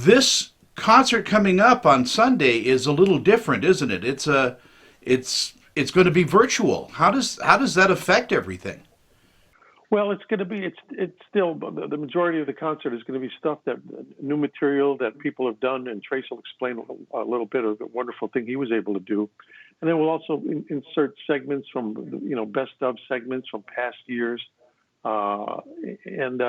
This concert coming up on Sunday is a little different, isn't it? It's going to be virtual. How does that affect everything? Well, it's going to be it's still the majority of the concert is going to be stuff that new material that people have done, and Trace will explain a little bit of the wonderful thing he was able to do, and then we'll also insert segments from best of segments from past years, and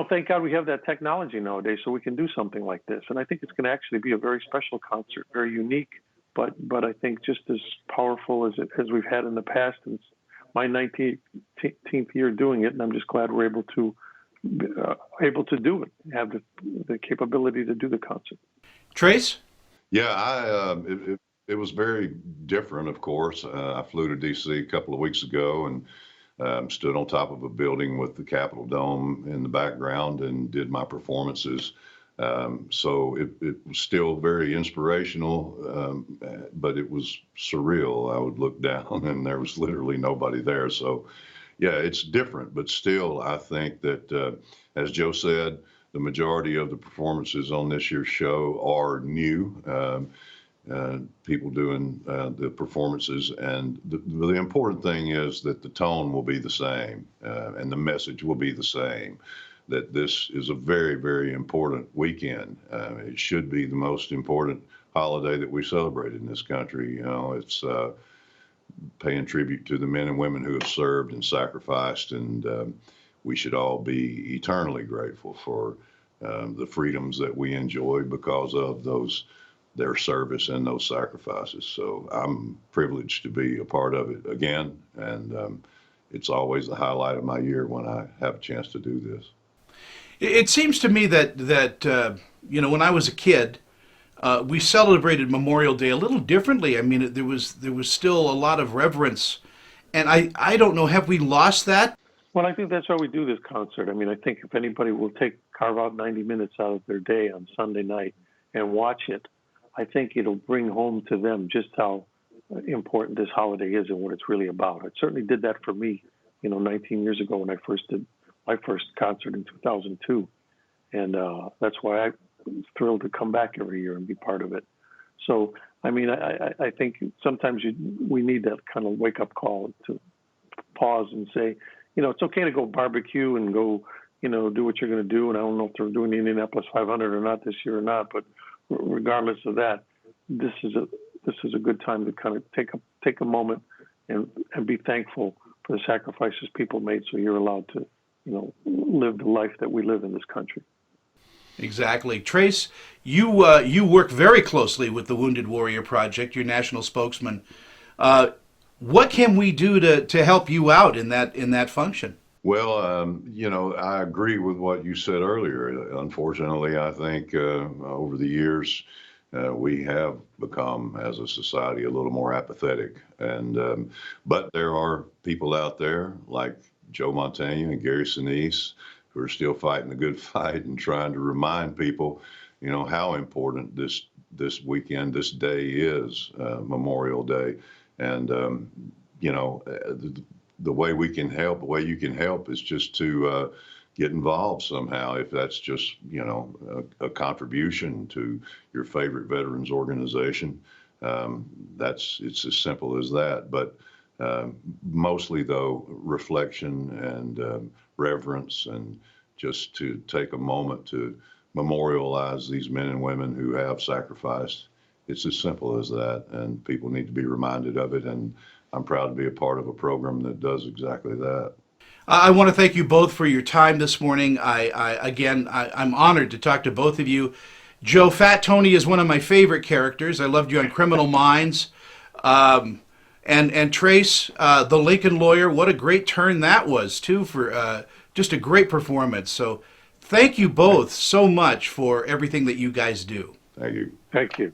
thank God we have that technology nowadays, so we can do something like this, and I think it's going to actually be a very special concert, very unique, but I think just as powerful as we've had in the past. And my 19th year doing it, and I'm just glad we're able to do it, have the capability to do the concert. Trace? Yeah, it was very different, of course. I flew to D.C. a couple of weeks ago and stood on top of a building with the Capitol Dome in the background and did my performances. So it was still very inspirational, but it was surreal. I would look down and there was literally nobody there. So, yeah, it's different, but still, I think that, as Joe said, the majority of the performances on this year's show are new. People doing the performances, and the important thing is that the tone will be the same, and the message will be the same. That this is a very, very important weekend. It should be the most important holiday that we celebrate in this country. It's paying tribute to the men and women who have served and sacrificed, and we should all be eternally grateful for the freedoms that we enjoy because of their service and those sacrifices. So I'm privileged to be a part of it again, and it's always the highlight of my year when I have a chance to do this. It seems to me that when I was a kid, we celebrated Memorial Day a little differently. I mean, there was still a lot of reverence, and I don't know, have we lost that? Well, I think that's why we do this concert. I mean, I think if anybody will carve out 90 minutes out of their day on Sunday night and watch it, I think it'll bring home to them just how important this holiday is and what it's really about. It certainly did that for me, 19 years ago when I first did my first concert in 2002. And that's why I'm thrilled to come back every year and be part of it. So, I mean, I think sometimes we need that kind of wake-up call to pause and say, it's okay to go barbecue and go, do what you're going to do. And I don't know if they're doing the Indianapolis 500 or not this year or not, but regardless of that, this is a good time to kind of take a moment and be thankful for the sacrifices people made, so you're allowed to live the life that we live in this country. Exactly. Trace, you work very closely with the Wounded Warrior Project, your national spokesman. What can we do to help you out in that function? Well, I agree with what you said earlier. Unfortunately, I think over the years we have become, as a society, a little more apathetic. And but there are people out there like Joe Montegna and Gary Sinise who are still fighting the good fight and trying to remind people, how important this weekend, this day is, Memorial Day. And, the way we can help, the way you can help is just to get involved somehow. If that's just, a contribution to your favorite veterans organization, it's as simple as that. But mostly, though, reflection and reverence, and just to take a moment to memorialize these men and women who have sacrificed. It's as simple as that, and people need to be reminded of it, and I'm proud to be a part of a program that does exactly that. I want to thank you both for your time this morning. I'm honored to talk to both of you. Joe, Fat Tony is one of my favorite characters. I loved you on Criminal Minds. And Trace, the Lincoln lawyer, what a great turn that was, too, for just a great performance. So thank you both so much for everything that you guys do. Thank you. Thank you.